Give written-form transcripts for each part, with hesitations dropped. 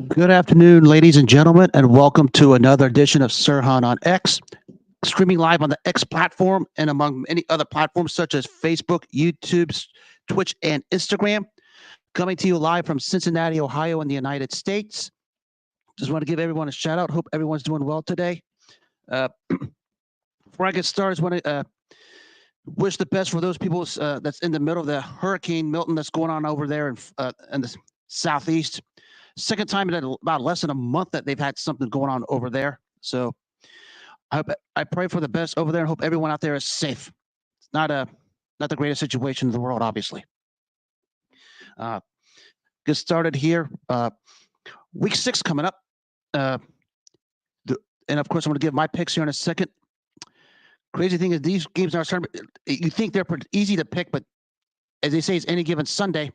Good afternoon, ladies and gentlemen, and welcome to another edition of Sirhan on X, streaming live on the X platform and among many other platforms such as Facebook, YouTube, Twitch, and Instagram. Coming to you live from Cincinnati, Ohio, in the United States. Just want to give everyone a shout out. Hope everyone's doing well today. Before I get started, I just want to wish the best for those people that's in the middle of the Hurricane Milton that's going on over there in the southeast. Second time in about less than a month that they've had something going on over there. So I pray for the best over there and hope everyone out there is safe. It's not the greatest situation in the world, obviously. Get started here. Week 6 coming up. And of course, I'm going to give my picks here in a second. Crazy thing is these games are starting. You think they're pretty easy to pick, but as they say, it's any given Sunday.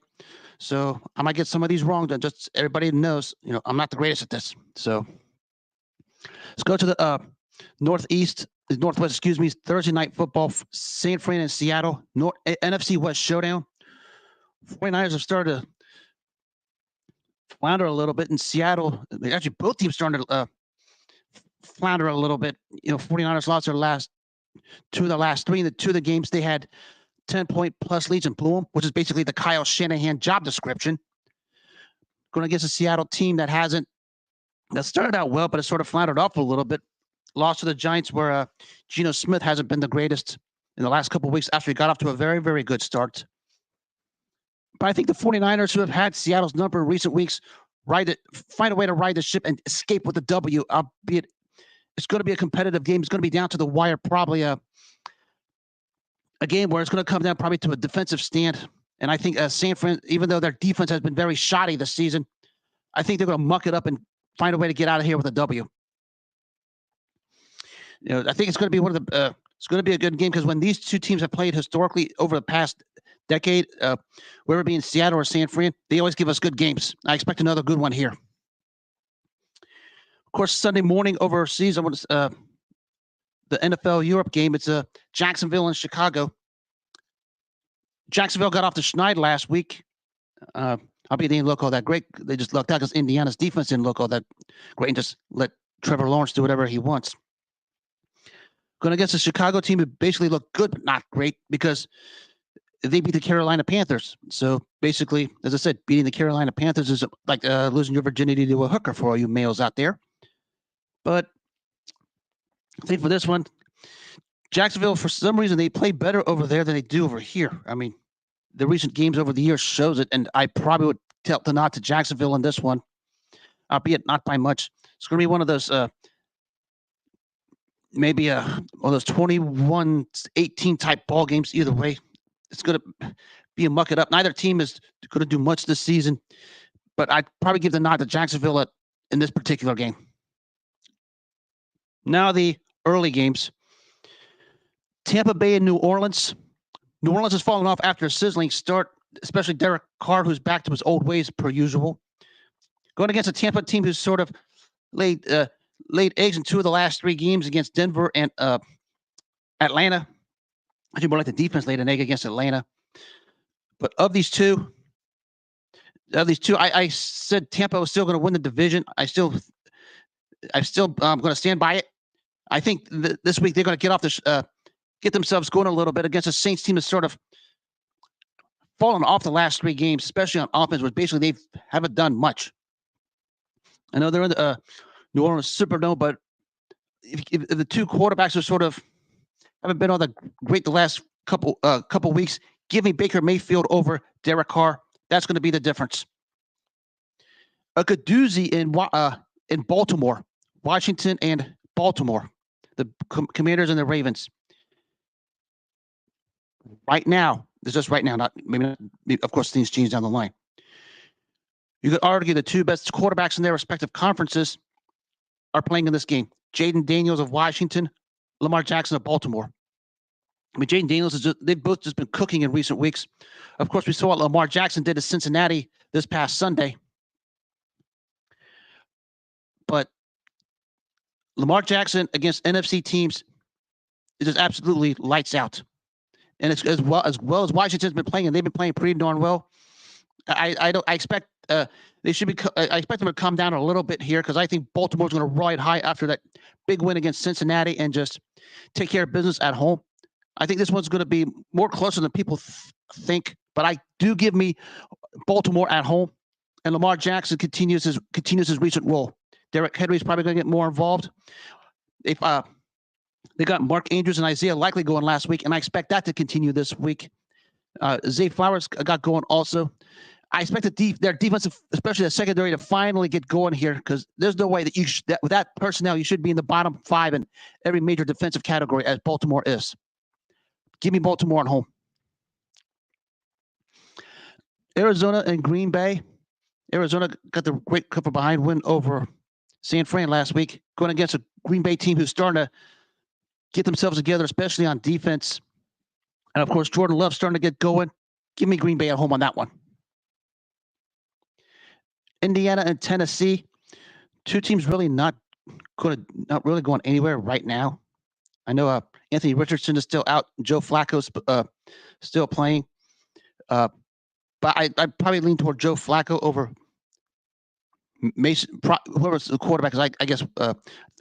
So I might get some of these wrong. Just everybody knows, I'm not the greatest at this. So let's go to the northwest. Excuse me. Thursday night football. San Fran and Seattle. NFC West showdown. 49ers have started to flounder a little bit in Seattle. Actually, both teams started to flounder a little bit. 49ers lost their last two of the last three. In the two of the games, they had 10-point plus leads and blew them, which is basically the Kyle Shanahan job description. Going against a Seattle team that started out well, but it sort of floundered off a little bit. Lost to the Giants, where Geno Smith hasn't been the greatest in the last couple of weeks after he got off to a very, very good start. But I think the 49ers, who have had Seattle's number in recent weeks, find a way to ride the ship and escape with the W, albeit it's going to be a competitive game. It's going to be down to the wire, probably a game where it's going to come down probably to a defensive stand. And I think San Fran, even though their defense has been very shoddy this season, I think they're going to muck it up and find a way to get out of here with a W. I think it's going to be it's going to be a good game because when these two teams have played historically over the past decade, whether it be in Seattle or San Fran, they always give us good games. I expect another good one here. Of course, Sunday morning overseas, the NFL Europe game. It's Jacksonville and Chicago. Jacksonville got off the schneid last week. I'll be the look all that great. They just lucked out because Indiana's defense didn't look all that great and just let Trevor Lawrence do whatever he wants. Going against a Chicago team who basically looked good but not great because they beat the Carolina Panthers. So basically, as I said, beating the Carolina Panthers is like losing your virginity to a hooker for all you males out there. But I think for this one, Jacksonville, for some reason, they play better over there than they do over here. I mean, the recent games over the years shows it, and I probably would tilt the nod to Jacksonville in this one, albeit not by much. It's going to be one of those, maybe one of those 21-18 type ball games. Either way, it's going to be a muck it up. Neither team is going to do much this season, but I'd probably give the nod to Jacksonville in this particular game. Now the early games. Tampa Bay and New Orleans. New Orleans has fallen off after a sizzling start, especially Derek Carr, who's back to his old ways per usual. Going against a Tampa team who's sort of laid eggs in two of the last three games against Denver and Atlanta. Actually, more like the defense laid an egg against Atlanta. But of these two, I said Tampa was still going to win the division. I'm still going to stand by it. I think this week they're going to get themselves going a little bit against a Saints team that's sort of fallen off the last three games, especially on offense, which basically they haven't done much. I know they're in the New Orleans Superdome, but if the two quarterbacks are sort of haven't been all that great the last couple weeks, give me Baker Mayfield over Derek Carr. That's going to be the difference. A good doozy in Baltimore, Washington and Baltimore, the Commanders and the Ravens. Right now, it's just right now, not maybe. Of course, things change down the line. You could argue the two best quarterbacks in their respective conferences are playing in this game. Jaden Daniels of Washington, Lamar Jackson of Baltimore. I mean, Jaden Daniels they've both just been cooking in recent weeks. Of course, we saw what Lamar Jackson did to Cincinnati this past Sunday. But Lamar Jackson against NFC teams is just absolutely lights out. And it's as well as Washington's been playing, and they've been playing pretty darn well. I expect they should be. I expect them to come down a little bit here because I think Baltimore's going to ride high after that big win against Cincinnati and just take care of business at home. I think this one's going to be more closer than people think, but I do give me Baltimore at home, and Lamar Jackson continues his recent role. Derrick Henry's probably going to get more involved. They got Mark Andrews and Isaiah likely going last week, and I expect that to continue this week. Zay Flowers got going also. I expect their defensive, especially the secondary, to finally get going here because there's no way that with that personnel you should be in the bottom 5 in every major defensive category as Baltimore is. Give me Baltimore at home. Arizona and Green Bay. Arizona got the great cover behind win over San Fran last week, going against a Green Bay team who's starting to get themselves together, especially on defense. And, of course, Jordan Love's starting to get going. Give me Green Bay at home on that one. Indiana and Tennessee, two teams really not really going anywhere right now. I know Anthony Richardson is still out. Joe Flacco's still playing. But I probably lean toward Joe Flacco over Mason, whoever's the quarterback. Because I guess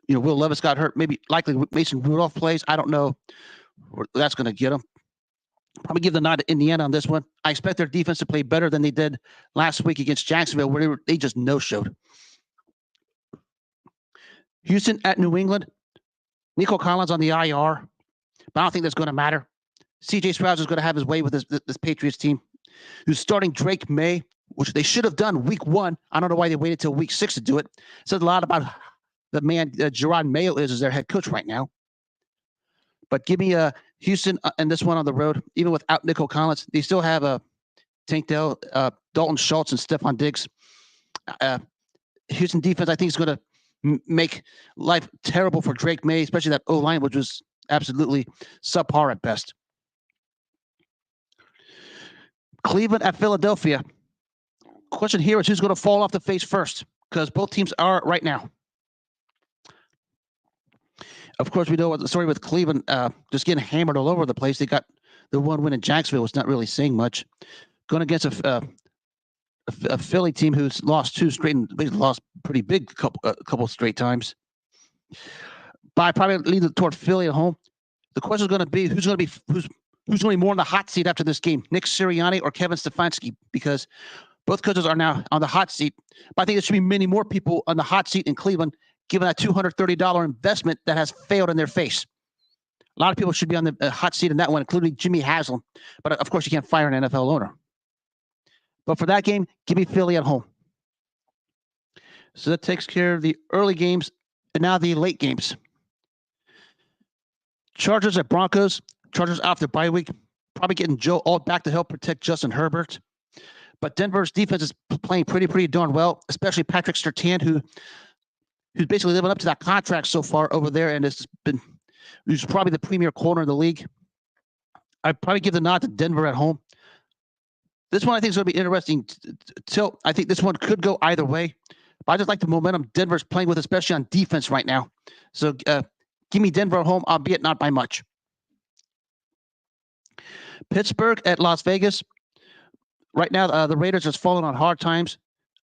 Will Levis got hurt. Likely Mason Rudolph plays. I don't know where that's going to get him. Probably give the nod to Indiana on this one. I expect their defense to play better than they did last week against Jacksonville, where they just no-showed. Houston at New England. Nico Collins on the IR, but I don't think that's going to matter. C.J. Stroud is going to have his way with this Patriots team, who's starting Drake May, which they should have done week 1. I don't know why they waited till week 6 to do it. It says a lot about the man Gerard Mayo is as their head coach right now. But give me Houston and this one on the road. Even without Nico Collins, they still have Tank Dell, Dalton Schultz, and Stephon Diggs. Houston defense, I think, is going to make life terrible for Drake May, especially that O-line, which was absolutely subpar at best. Cleveland at Philadelphia. Question here is who's going to fall off the face first, because both teams are right now. Of course, we know what the story with Cleveland just getting hammered all over the place. They got the one win in Jacksonville. Was not really saying much. Going against a Philly team who's lost 2 straight and lost pretty big couple straight times. But I probably lean toward Philly at home. The question is going to be who's going to be more on the hot seat after this game, Nick Sirianni or Kevin Stefanski, because both coaches are now on the hot seat. But I think there should be many more people on the hot seat in Cleveland, given that $230 investment that has failed in their face. A lot of people should be on the hot seat in that one, including Jimmy Haslam. But of course, you can't fire an NFL owner. But for that game, give me Philly at home. So that takes care of the early games, and now the late games. Chargers at Broncos. Chargers off their bye week. Probably getting Joe Alt back to help protect Justin Herbert. But Denver's defense is playing pretty darn well, especially Patrick Surtain, who's basically living up to that contract so far over there, and who's probably the premier corner in the league. I'd probably give the nod to Denver at home. This one I think is going to be interesting. I think this one could go either way. But I just like the momentum Denver's playing with, especially on defense right now. So give me Denver at home, albeit not by much. Pittsburgh at Las Vegas. Right now, the Raiders are falling on hard times.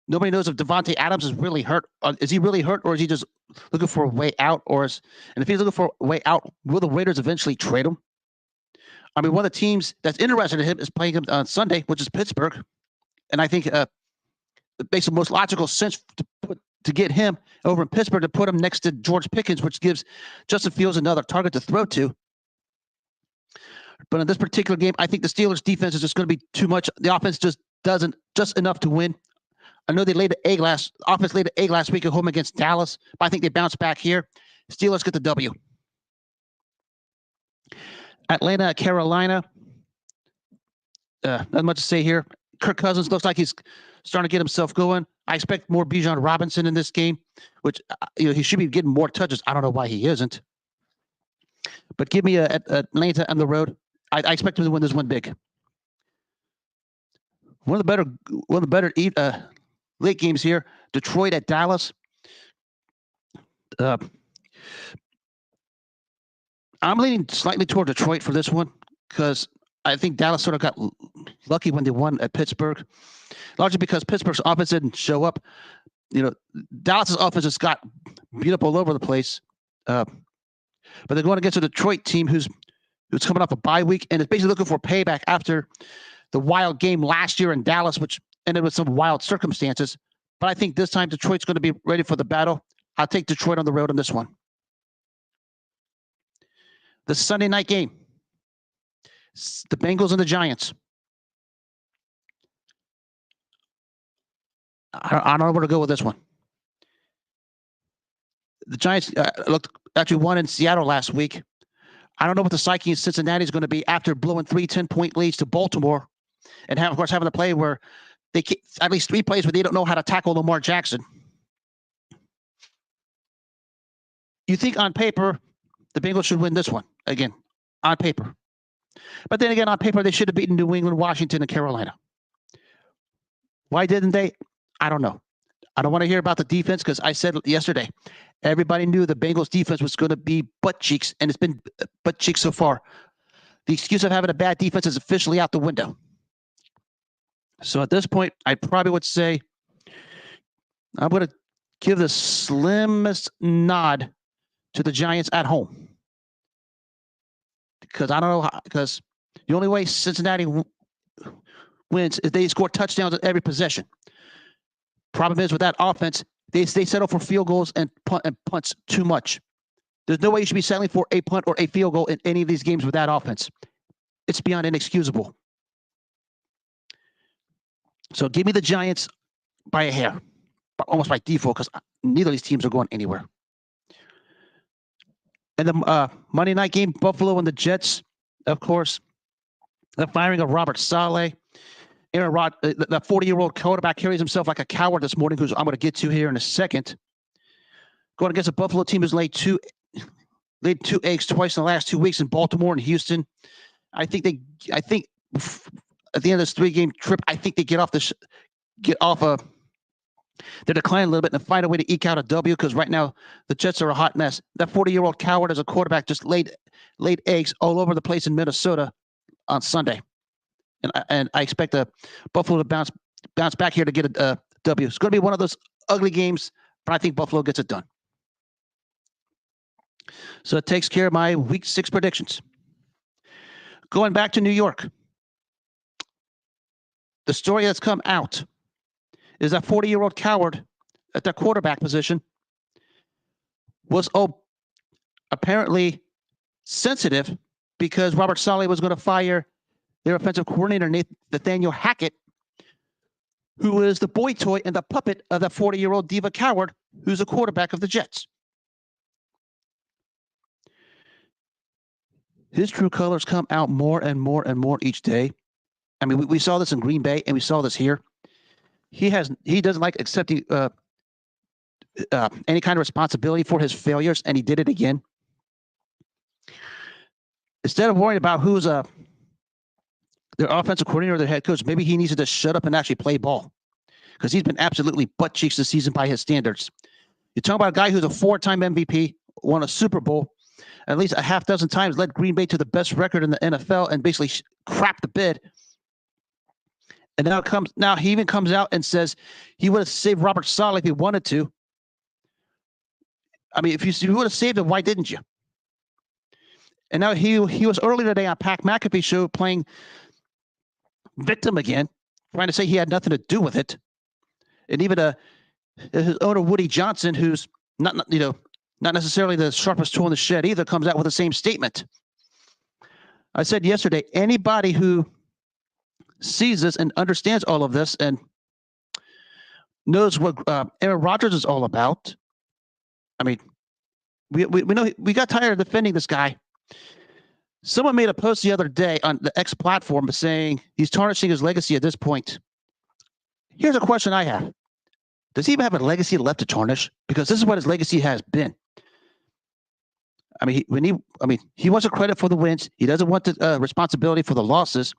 Nobody knows if Devontae Adams is really hurt. Is he really hurt, or is he just looking for a way out? And if he's looking for a way out, will the Raiders eventually trade him? I mean, one of the teams that's interested in him is playing him on Sunday, which is Pittsburgh. And I think it makes the most logical sense to get him over in Pittsburgh, to put him next to George Pickens, which gives Justin Fields another target to throw to. But in this particular game, I think the Steelers' defense is just going to be too much. The offense just doesn't enough to win. I know they laid the egg last week at home against Dallas, but I think they bounce back here. Steelers get the W. Atlanta, Carolina. Not much to say here. Kirk Cousins looks like he's starting to get himself going. I expect more Bijan Robinson in this game, which he should be getting more touches. I don't know why he isn't. But give me Atlanta on the road. I expect him to win this one big. One of the better late games here. Detroit at Dallas. I'm leaning slightly toward Detroit for this one because I think Dallas sort of got lucky when they won at Pittsburgh, largely because Pittsburgh's offense didn't show up. Dallas's offense just got beat up all over the place. But they're going against a Detroit team who's coming off a bye week and is basically looking for payback after the wild game last year in Dallas, which ended with some wild circumstances. But I think this time Detroit's going to be ready for the battle. I'll take Detroit on the road on this one. The Sunday night game, the Bengals and the Giants. I don't know where to go with this one. The Giants actually won in Seattle last week. I don't know what the psyche in Cincinnati is going to be after blowing 3 10-point leads to Baltimore, and of course having to play where they at least 3 plays where they don't know how to tackle Lamar Jackson. You think on paper the Bengals should win this one again on paper, but then again on paper they should have beaten New England, Washington, and Carolina. Why didn't they? I don't know. I don't want to hear about the defense because I said yesterday, everybody knew the Bengals defense was going to be butt cheeks, and it's been butt cheeks so far. The excuse of having a bad defense is officially out the window. So at this point, I probably would say I'm going to give the slimmest nod to the Giants at home. Because I don't know how, because the only way Cincinnati wins is they score touchdowns at every possession. Problem is with that offense, they settle for field goals and punts too much. There's no way you should be settling for a punt or a field goal in any of these games with that offense. It's beyond inexcusable. So give me the Giants by a hair, almost by default, because neither of these teams are going anywhere. And the Monday night game, Buffalo and the Jets, of course, the firing of Robert Saleh. Aaron Rod, the 40-year-old quarterback carries himself like a coward this morning, who's I'm going to get to here in a second. Going against a Buffalo team who's laid two eggs twice in the last 2 weeks in Baltimore and Houston. I think at the end of this 3-game trip, I think they get off their decline a little bit and find a way to eke out a W, because right now the Jets are a hot mess. That 40-year-old coward as a quarterback just laid eggs all over the place in Minnesota on Sunday. And I expect Buffalo to bounce back here to get a W. It's going to be one of those ugly games, but I think Buffalo gets it done. So it takes care of my Week 6 predictions. Going back to New York, the story that's come out is that 40-year-old coward at their quarterback position was apparently sensitive because Robert Saleh was going to fire their offensive coordinator, Nathaniel Hackett, who is the boy toy and the puppet of that 40-year-old diva coward who's a quarterback of the Jets. His true colors come out more and more and more each day. I mean, we saw this in Green Bay, and we saw this here. He doesn't like accepting any kind of responsibility for his failures, and he did it again. Instead of worrying about who's their offensive coordinator or their head coach, maybe he needs to just shut up and actually play ball, because he's been absolutely butt cheeks this season by his standards. You're talking about a guy who's a 4-time MVP, won a Super Bowl, at least a half dozen times, led Green Bay to the best record in the NFL, and basically crapped the bed. And now he even comes out and says he would have saved Robert Saleh if he wanted to. I mean, if you would have saved him, why didn't you? And now he was earlier today on Pat McAfee's show playing victim again, trying to say he had nothing to do with it. And even his owner, Woody Johnson, who's not necessarily the sharpest tool in the shed either, comes out with the same statement. I said yesterday, anybody who sees this and understands all of this and knows what Aaron Rodgers is all about. I mean, we know we got tired of defending this guy. Someone made a post the other day on the X platform saying he's tarnishing his legacy at this point. Here's a question I have. Does he even have a legacy left to tarnish? Because this is what his legacy has been. I mean, he wants a credit for the wins. He doesn't want the responsibility for the losses.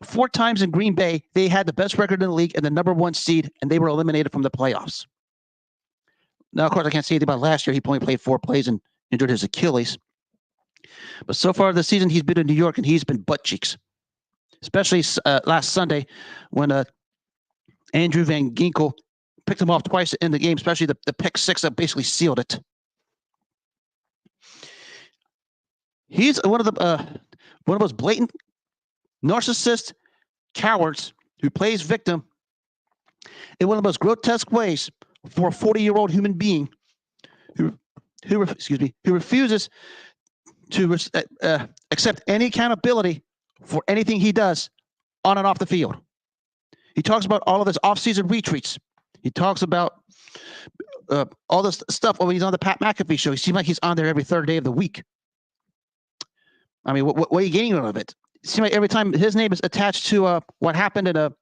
4 times in Green Bay, they had the best record in the league and the number 1 seed, and they were eliminated from the playoffs. Now, of course, I can't say anything about last year. He only played 4 plays and injured his Achilles. But so far this season, he's been in New York, and he's been butt cheeks. especially last Sunday when Andrew Van Ginkel picked him off twice in the game, especially the pick six that basically sealed it. He's one of those blatant narcissist cowards who plays victim in one of the most grotesque ways for a 40-year-old human being who refuses to accept any accountability for anything he does on and off the field. He talks about all of his off-season retreats. He talks about all this stuff when he's on the Pat McAfee show. He seems like he's on there every third day of the week. I mean, what are you getting out of it? It seems like every time his name is attached to what happened in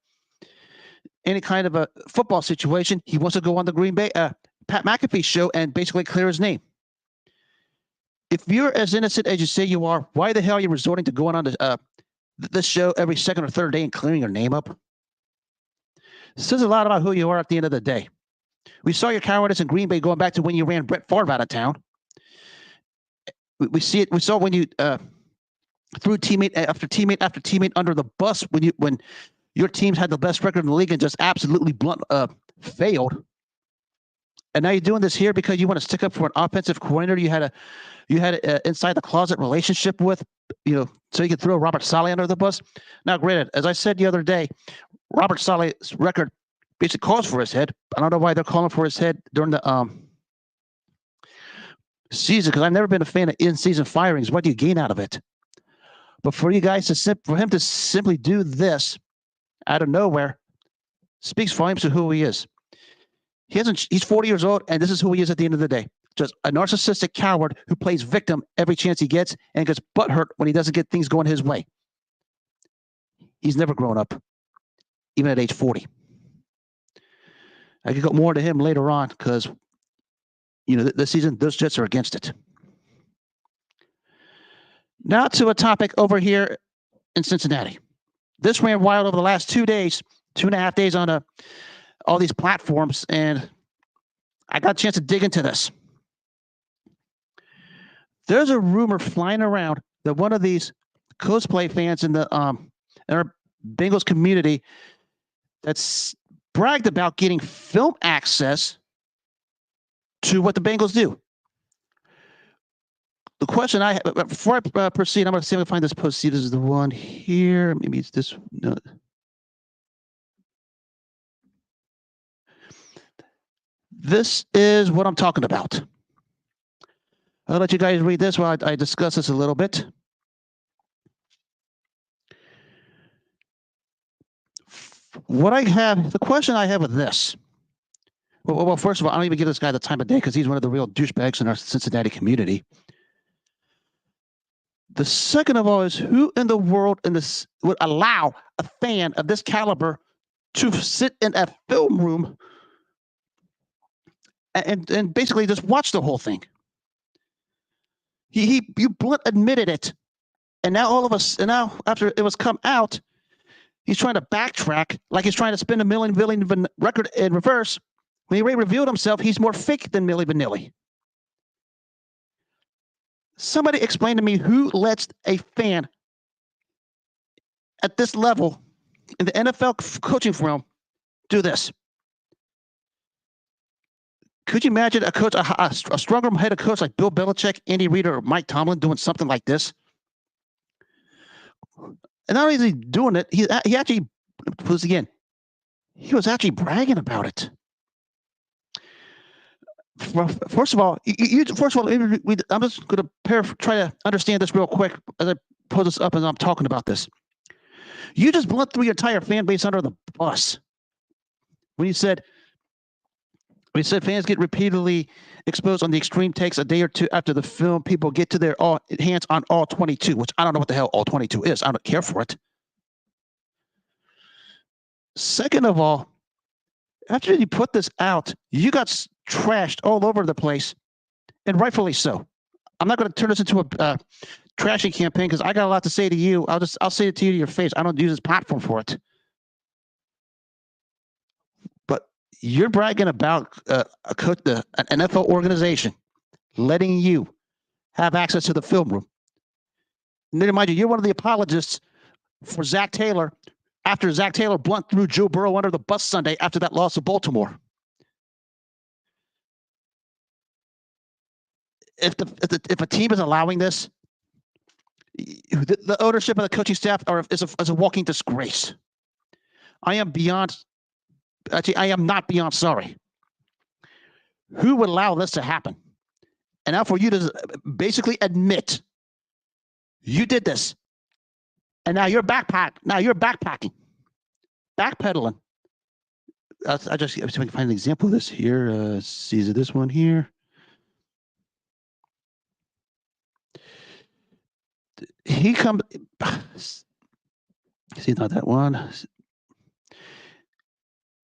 any kind of a football situation, he wants to go on the Green Bay Pat McAfee show and basically clear his name. If you're as innocent as you say you are, why the hell are you resorting to going on this show every second or third day and clearing your name up? This says a lot about who you are at the end of the day. We saw your cowardice in Green Bay going back to when you ran Brett Favre out of town. We see it. We saw when you threw teammate after teammate after teammate under the bus when your teams had the best record in the league and just absolutely failed. And now you're doing this here because you want to stick up for an offensive coordinator you had a inside the closet relationship with, so you could throw Robert Saleh under the bus. Now, granted, as I said the other day, Robert Saleh's record basically calls for his head. I don't know why they're calling for his head during the season, because I've never been a fan of in-season firings. What do you gain out of it? But for you guys for him to simply do this out of nowhere speaks volumes to who he is. He's 40 years old, and this is who he is at the end of the day. Just a narcissistic coward who plays victim every chance he gets and gets butthurt when he doesn't get things going his way. He's never grown up, even at age 40. I could go more to him later on because, this season, those Jets are against it. Now to a topic over here in Cincinnati. This ran wild over the last 2 days, 2.5 days on all these platforms, and I got a chance to dig into this. There's a rumor flying around that one of these cosplay fans in our Bengals community that's bragged about getting film access to what the Bengals do. The question I have, before I proceed, I'm going to see if I can find this post. See, this is the one here. Maybe it's this. No. This is what I'm talking about. I'll let you guys read this while I discuss this a little bit. The question I have with this. Well, first of all, I don't even give this guy the time of day because he's one of the real douchebags in our Cincinnati community. The second of all is who in the world would allow a fan of this caliber to sit in a film room and basically just watch the whole thing. You blunt admitted it, and now after it was come out, he's trying to backtrack like he's trying to spin a million record in reverse. When he revealed himself, he's more fake than Milli Vanilli. Somebody explain to me who lets a fan at this level in the NFL coaching realm do this. Could you imagine a coach, a stronger head of coach like Bill Belichick, Andy Reid, or Mike Tomlin doing something like this? And not only is he doing it, he actually he was actually bragging about it. First of all, I'm just going to try to understand this real quick as I pull this up as I'm talking about this. You just blunt through your entire fan base under the bus when you said fans get repeatedly exposed on the extreme takes a day or two after the film. People get to their hands on all 22, which I don't know what the hell all 22 is. I don't care for it. Second of all, after you put this out, you got trashed all over the place, and rightfully so. I'm not going to turn this into a trashing campaign because I got a lot to say to you. I'll say it to you to your face. I don't use this platform for it. But you're bragging about an NFL organization letting you have access to the film room. And then, mind you, you're one of the apologists for Zach Taylor after Zach Taylor blunt threw Joe Burrow under the bus Sunday after that loss to Baltimore. If a team is allowing this, the ownership of the coaching staff is a walking disgrace. I am not beyond sorry. Who would allow this to happen? And now for you to basically admit you did this, and now you're backpedaling. I just see if I can find an example of this here. See this one here. He comes. See, not that one.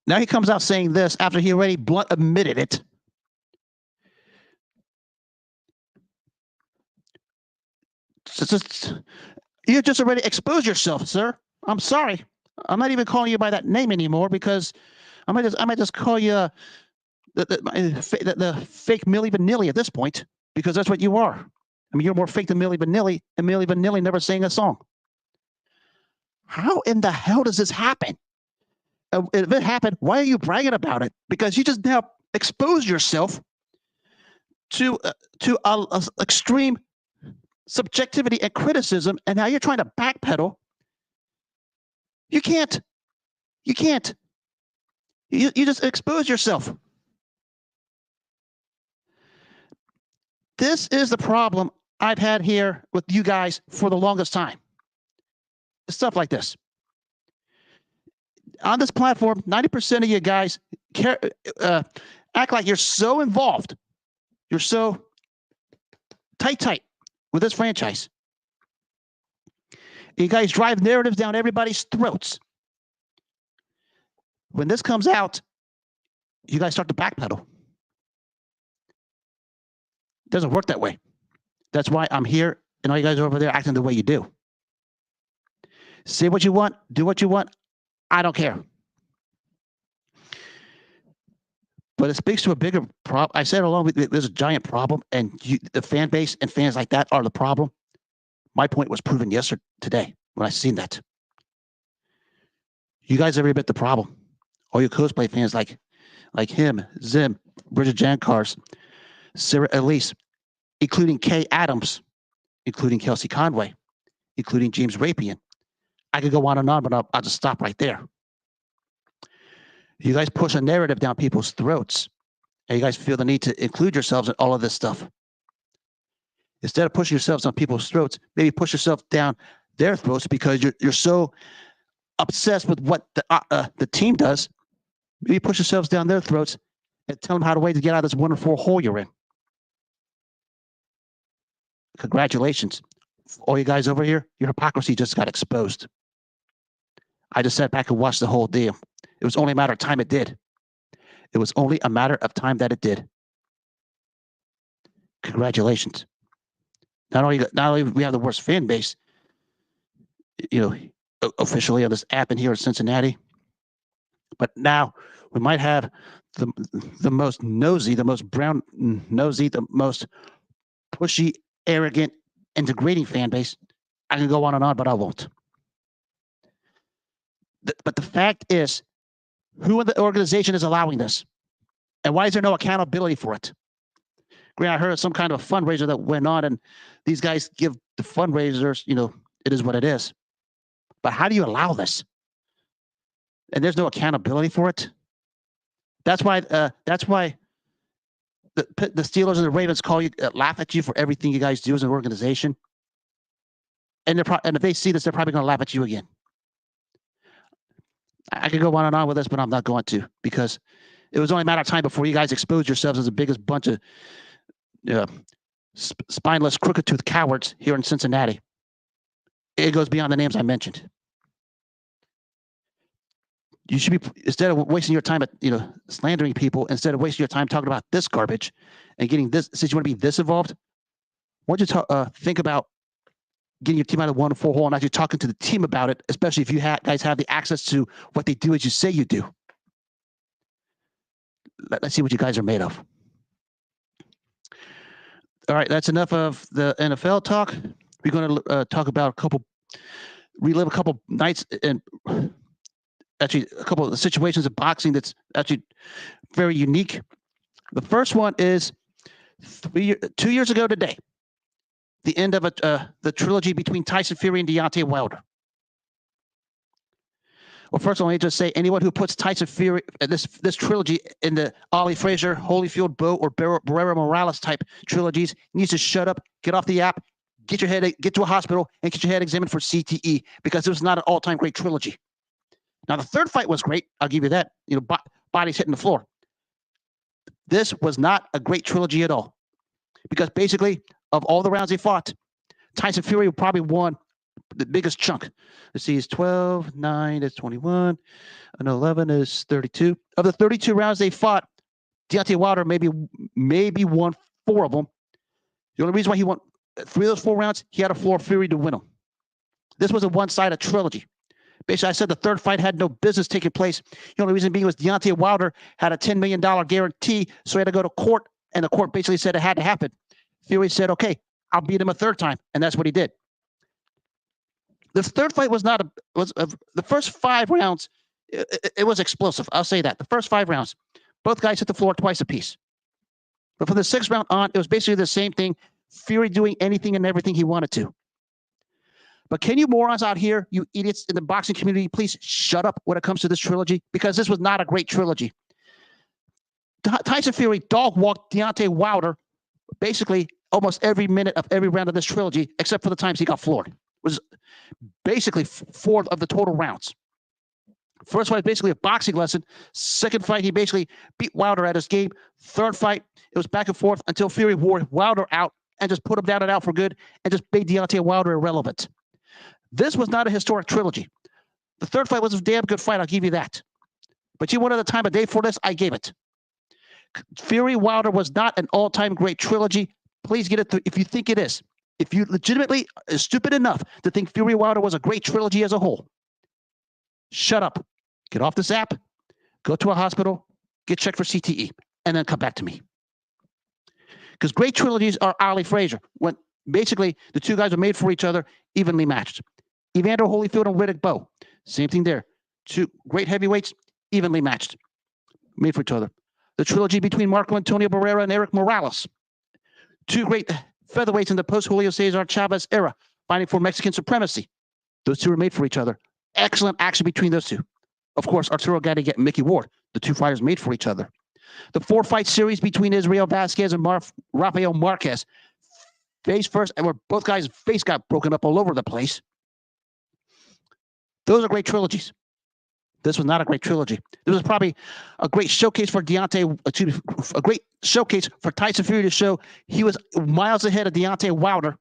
Now he comes out saying this after he already blunt admitted it. You just already exposed yourself, sir. I'm sorry. I'm not even calling you by that name anymore because I might just call you the fake Milli Vanilli at this point because that's what you are. I mean, you're more fake than Milli Vanilli, and Milli Vanilli never sang a song. How in the hell does this happen? If it happened, why are you bragging about it? Because you just now exposed yourself to extreme subjectivity and criticism, and now you're trying to backpedal. You can't. You just expose yourself. This is the problem I've had here with you guys for the longest time. Stuff like this. On this platform, 90% of you guys act like you're so involved. You're so tight with this franchise. You guys drive narratives down everybody's throats. When this comes out, you guys start to backpedal. It doesn't work that way. That's why I'm here and all you guys are over there acting the way you do. Say what you want, do what you want. I don't care. But it speaks to a bigger problem. I said along with there's a giant problem, and the fan base and fans like that are the problem. My point was proven today when I seen that. You guys are every bit the problem. All your cosplay fans like him, Zim, Bridget Jankars, Sarah Elise, including Kay Adams, including Kelsey Conway, including James Rapian. I could go on and on, but I'll just stop right there. You guys push a narrative down people's throats, and you guys feel the need to include yourselves in all of this stuff. Instead of pushing yourselves on people's throats, maybe push yourself down their throats because you're so obsessed with what the team does. Maybe push yourselves down their throats and tell them how to get out of this wonderful hole you're in. Congratulations. All you guys over here, your hypocrisy just got exposed. I just sat back and watched the whole deal. It was only a matter of time it did. It was only a matter of time that it did. Congratulations. Not only we have the worst fan base, officially on this app in here in Cincinnati, but now we might have the most nosy, the most brown nosy, the most pushy, arrogant, and degrading fan base. I can go on and on, but I won't. But the fact is, who in the organization is allowing this? And why is there no accountability for it? Grant, I heard of some kind of a fundraiser that went on, and these guys give the fundraisers, it is what it is. But how do you allow this? And there's no accountability for it. That's why the Steelers and the Ravens laugh at you for everything you guys do as an organization. And if they see this, they're probably going to laugh at you again. I could go on and on with this, but I'm not going to, because it was only a matter of time before you guys exposed yourselves as the biggest bunch of spineless, crooked-toothed cowards here in Cincinnati. It goes beyond the names I mentioned. You should be, instead of wasting your time at slandering people, instead of wasting your time talking about this garbage and getting this, since you want to be this involved, why don't you think about getting your team out of the 1-4 hole and actually talking to the team about it, especially if you guys have the access to what they do as you say you do. Let's see what you guys are made of. All right, that's enough of the NFL talk. We're going to talk about a couple relive a couple nights and actually a couple of situations of boxing that's actually very unique. The first one is 2 years ago today, the end of the trilogy between Tyson Fury and Deontay Wilder. Well, first of all, let me just say, anyone who puts Tyson Fury, this trilogy in the Ollie Frazier, Holyfield, Bowe, or Barrera Morales type trilogies needs to shut up, get off the app, get to a hospital, and get your head examined for CTE, because it was not an all-time great trilogy. Now, the third fight was great. I'll give you that. Bodies hitting the floor. This was not a great trilogy at all, because basically, of all the rounds they fought, Tyson Fury probably won the biggest chunk. Let's see, it's 12, 9 is 21, and 11 is 32. Of the 32 rounds they fought, Deontay Wilder maybe won 4 of them. The only reason why he won 3 of those 4 rounds, he had a floor Fury to win them. This was a one-sided trilogy. Basically, I said the third fight had no business taking place. The only reason being was Deontay Wilder had a $10 million guarantee, so he had to go to court, and the court basically said it had to happen. Fury said, okay, I'll beat him a third time, and that's what he did. The third fight was the first 5 rounds, it was explosive. I'll say that. The first 5 rounds, both guys hit the floor twice apiece. But from the 6th round on, it was basically the same thing, Fury doing anything and everything he wanted to. But can you morons out here, you idiots in the boxing community, please shut up when it comes to this trilogy? Because this was not a great trilogy. Tyson Fury dog-walked Deontay Wilder basically almost every minute of every round of this trilogy, except for the times he got floored. It was basically 4 of the total rounds. First fight, basically a boxing lesson. Second fight, he basically beat Wilder at his game. Third fight, it was back and forth until Fury wore Wilder out and just put him down and out for good and just made Deontay Wilder irrelevant. This was not a historic trilogy. The third fight was a damn good fight, I'll give you that. But you wanted a time of day for this, I gave it. Fury Wilder was not an all-time great trilogy. Please get it through if you think it is. If you legitimately are stupid enough to think Fury Wilder was a great trilogy as a whole, shut up. Get off this app, go to a hospital, get checked for CTE, and then come back to me. Because great trilogies are Ali Frazier, when basically the 2 guys are made for each other, evenly matched. Evander Holyfield and Riddick Bowe, same thing there. 2 great heavyweights, evenly matched, made for each other. The trilogy between Marco Antonio Barrera and Eric Morales, 2 great featherweights in the post-Julio Cesar Chavez era, fighting for Mexican supremacy. Those 2 were made for each other. Excellent action between those 2. Of course, Arturo Gatti and Mickey Ward, the 2 fighters made for each other. The 4-fight series between Israel Vasquez and Rafael Marquez, face first, and where both guys' face got broken up all over the place. Those are great trilogies. This was not a great trilogy. This was probably a great showcase for a great showcase for Tyson Fury to show he was miles ahead of Deontay Wilder.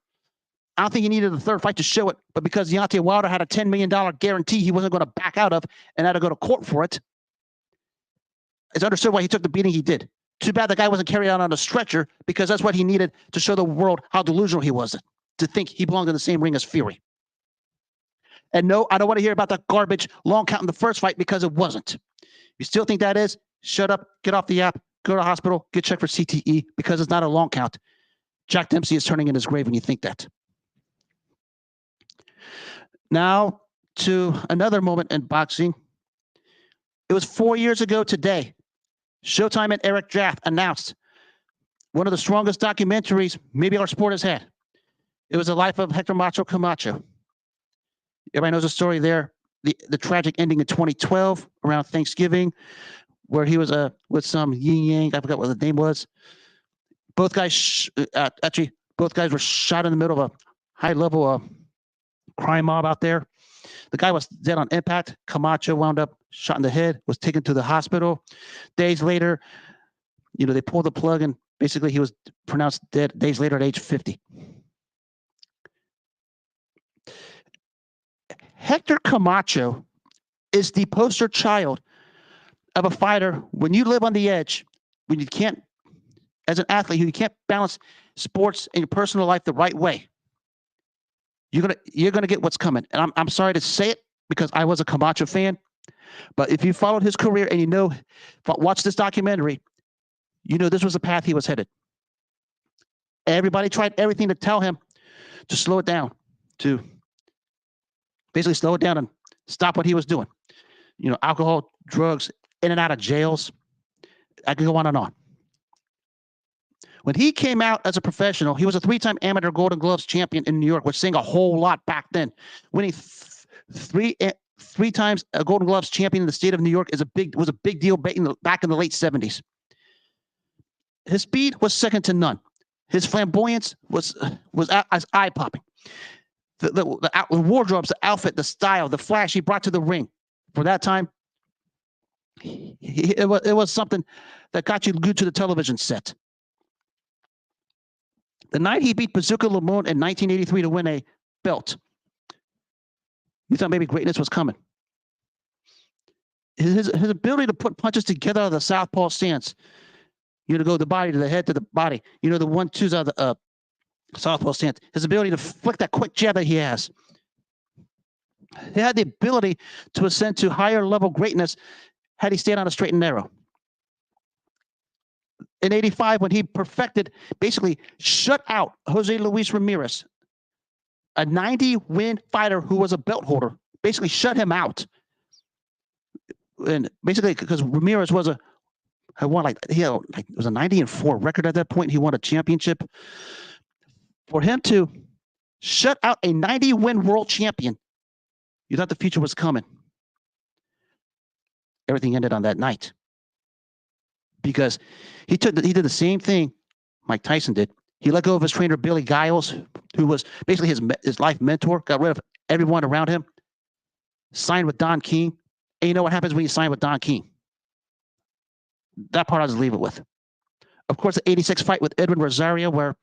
I don't think he needed a third fight to show it, but because Deontay Wilder had a $10 million guarantee he wasn't going to back out of and had to go to court for it, it's understood why he took the beating he did. Too bad the guy wasn't carried out on a stretcher, because that's what he needed to show the world how delusional he was, to think he belonged in the same ring as Fury. And no, I don't want to hear about that garbage long count in the first fight, because it wasn't. If you still think that is, shut up, get off the app, go to the hospital, get checked for CTE, because it's not a long count. Jack Dempsey is turning in his grave when you think that. Now to another moment in boxing. It was 4 years ago today. Showtime and Eric Draft announced one of the strongest documentaries maybe our sport has had. It was the life of Hector Camacho. Everybody knows the story there. The tragic ending in 2012 around Thanksgiving, where he was with some yin yang. I forgot what the name was. Both guys were shot in the middle of a high-level crime mob out there. The guy was dead on impact. Camacho wound up shot in the head, was taken to the hospital. Days later, they pulled the plug, and basically he was pronounced dead days later at age 50. Hector Camacho is the poster child of a fighter when you live on the edge, when you can't, as an athlete, you can't balance sports and your personal life the right way. You're gonna get what's coming. And I'm sorry to say it, because I was a Camacho fan, but if you followed his career and watch this documentary, this was the path he was headed. Everybody tried everything to tell him to slow it down, to basically slow it down and stop what he was doing. Alcohol, drugs, in and out of jails. I could go on and on. When he came out as a professional, he was a 3-time amateur Golden Gloves champion in New York, which saying a whole lot back then. Winning three times a Golden Gloves champion in the state of New York was a big deal back in the late 70s. His speed was second to none. His flamboyance was eye-popping. The wardrobes, the outfit, the style, the flash he brought to the ring for that time, it was something that got you glued to the television set. The night he beat Bazooka Lamont in 1983 to win a belt, you thought maybe greatness was coming. His ability to put punches together out of the southpaw stance, to go the body to the head to the body, the 1-2s out of the southpaw stance. His ability to flick that quick jab that he has. He had the ability to ascend to higher level greatness had he stayed on a straight and narrow. In 85, when he perfected, basically shut out Jose Luis Ramirez, a 90-win fighter who was a belt holder, basically shut him out. And basically, because Ramirez was it was a 90-4 record at that point. He won a championship. For him to shut out a 90-win world champion, you thought the future was coming. Everything ended on that night. Because he did the same thing Mike Tyson did. He let go of his trainer, Billy Giles, who was basically his life mentor, got rid of everyone around him, signed with Don King. And you know what happens when you sign with Don King? That part I'll just leave it with. Of course, the 86 fight with Edwin Rosario, where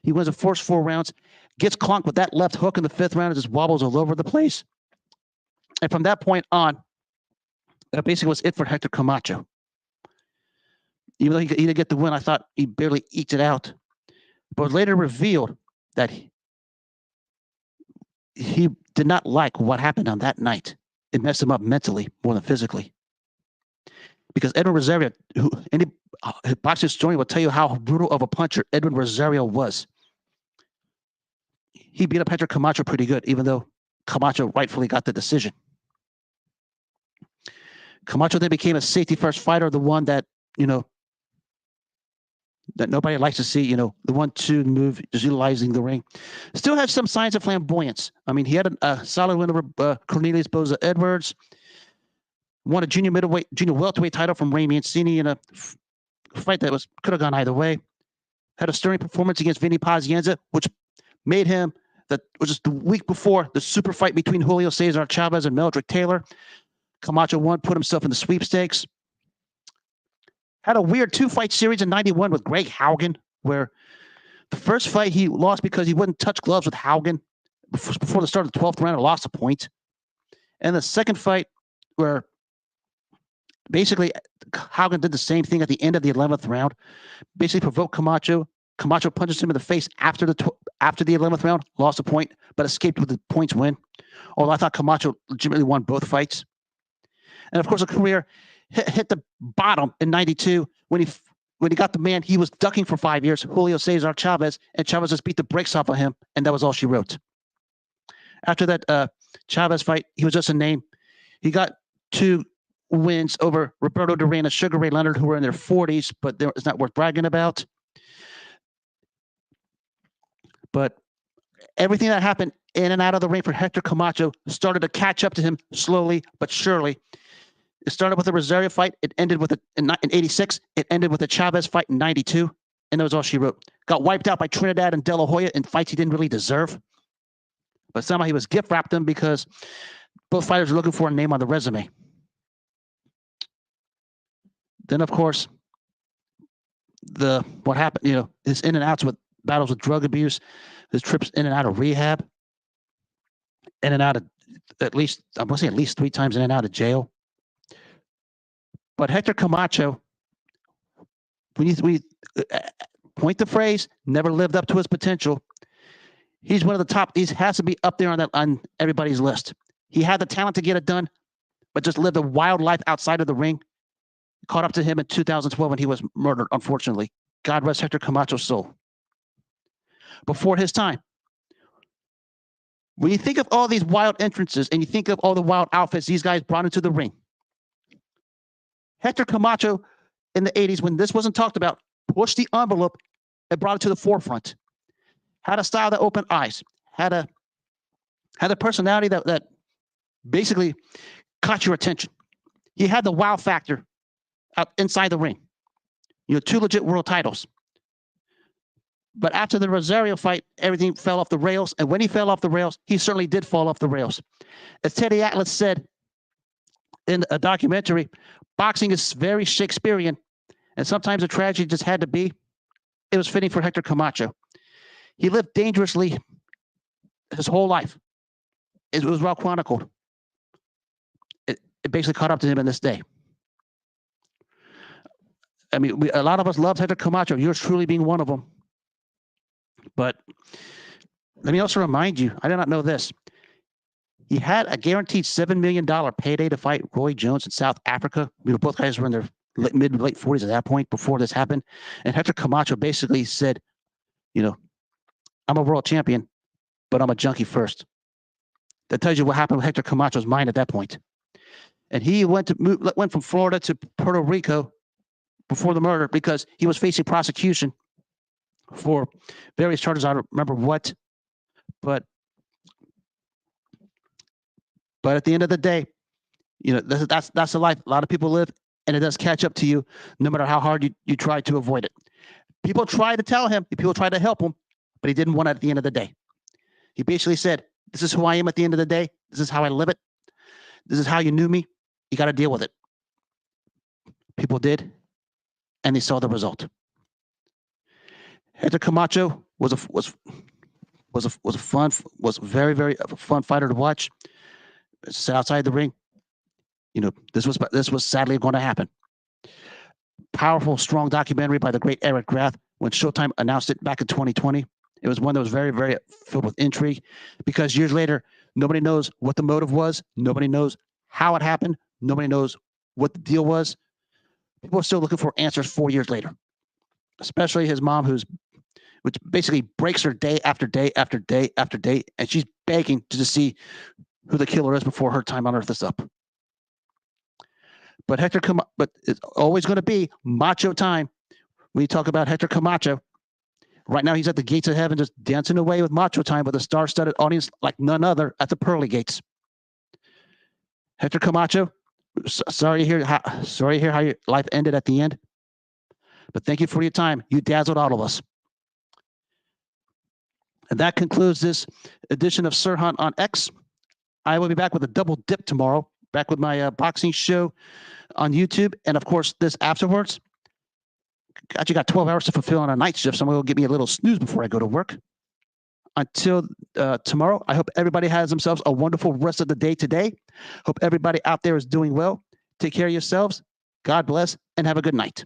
he wins the first 4 rounds, gets clonked with that left hook in the 5th round, and just wobbles all over the place. And from that point on, that basically was it for Hector Camacho. Even though he didn't get the win, I thought he barely eked it out. But later revealed that he did not like what happened on that night. It messed him up mentally more than physically. Because Edwin Rosario, any boxing historian will tell you how brutal of a puncher Edwin Rosario was. He beat up Hector Camacho pretty good, even though Camacho rightfully got the decision. Camacho then became a safety-first fighter, the one that, that nobody likes to see, the 1-2 move, just utilizing the ring. Still has some signs of flamboyance. I mean, he had a solid win over Cornelius Boza Edwards, won a junior welterweight title from Ray Mancini in a fight that could have gone either way. Had a stirring performance against Vinny Pazienza, which made him, which is the week before the super fight between Julio Cesar Chavez and Meldrick Taylor. Camacho won, put himself in the sweepstakes. Had a weird 2-fight series in 91 with Greg Haugen, where the first fight he lost because he wouldn't touch gloves with Haugen before the start of the 12th round and lost a point. And the second fight where basically Haugen did the same thing at the end of the 11th round, basically provoked Camacho. Camacho punches him in the face after the 11th round, lost a point, but escaped with the points win. Although I thought Camacho legitimately won both fights. And of course, a career hit the bottom in 92 when he got the man he was ducking for 5 years, Julio Cesar Chavez, and Chavez just beat the brakes off of him, and that was all she wrote. After that Chavez fight, he was just a name. He got 2 wins over Roberto Duran and Sugar Ray Leonard, who were in their 40s, but it's not worth bragging about. But everything that happened in and out of the ring for Hector Camacho started to catch up to him slowly but surely. It started with a Rosario fight. It ended with in 86. It ended with a Chavez fight in 92. And that was all she wrote. Got wiped out by Trinidad and De La Hoya in fights he didn't really deserve. But somehow he was gift-wrapped them because both fighters were looking for a name on the resume. Then, of course, what happened, his in and outs with battles with drug abuse, his trips in and out of rehab, in and out of at least 3 times in and out of jail. But Hector Camacho, we point the phrase, never lived up to his potential. He's one of the top. He has to be up there on everybody's list. He had the talent to get it done, but just lived a wild life outside of the ring. Caught up to him in 2012 when he was murdered, unfortunately. God rest Hector Camacho's soul. Before his time, When you think of all these wild entrances and you think of all the wild outfits these guys brought into the ring, Hector Camacho in the 80s, when this wasn't talked about, pushed the envelope and brought it to the forefront. Had a style that opened eyes, had a personality that basically caught your attention. He had the wow factor out inside the ring. 2 legit world titles. But after the Rosario fight, everything fell off the rails. And when he fell off the rails, he certainly did fall off the rails. As Teddy Atlas said in a documentary, boxing is very Shakespearean, and sometimes a tragedy just had to be. It was fitting for Hector Camacho. He lived dangerously his whole life. It was well chronicled. It basically caught up to him in this day. I mean, a lot of us loved Hector Camacho, yours truly being one of them. But let me also remind you, I did not know this. He had a guaranteed $7 million payday to fight Roy Jones in South Africa. Both guys were in their mid to late 40s at that point before this happened. And Hector Camacho basically said, I'm a world champion, but I'm a junkie first. That tells you what happened with Hector Camacho's mind at that point. And he went from Florida to Puerto Rico before the murder because he was facing prosecution for various charges. I don't remember what, but at the end of the day, that's the life a lot of people live, and it does catch up to you no matter how hard you try to avoid it. People try to tell him, people try to help him, but he didn't want it at the end of the day. He basically said, this is who I am at the end of the day. This is how I live it. This is how you knew me. You got to deal with it. People did, and they saw the result. Hector Camacho was very, very fun fighter to watch. Outside the ring, this was sadly going to happen. Powerful, strong documentary by the great Eric Grath when Showtime announced it back in 2020. It was one that was very, very filled with intrigue because years later, nobody knows what the motive was. Nobody knows how it happened. Nobody knows what the deal was. People are still looking for answers 4 years later, especially his mom, which basically breaks her day after day after day after day, and she's begging to just see who the killer is before her time on Earth is up. But it's always going to be macho time when you talk about Hector Camacho. Right now, he's at the gates of heaven, just dancing away with macho time with a star-studded audience like none other at the pearly gates. Hector Camacho, sorry to hear how your life ended at the end, but thank you for your time. You dazzled all of us. And that concludes this edition of Sir Hunt on X. I will be back with a double dip tomorrow, back with my boxing show on YouTube, and of course, this afterwards. Actually got 12 hours to fulfill on a night shift, so I'm going to give me a little snooze before I go to work. Until tomorrow, I hope everybody has themselves a wonderful rest of the day today. Hope everybody out there is doing well. Take care of yourselves. God bless, and have a good night.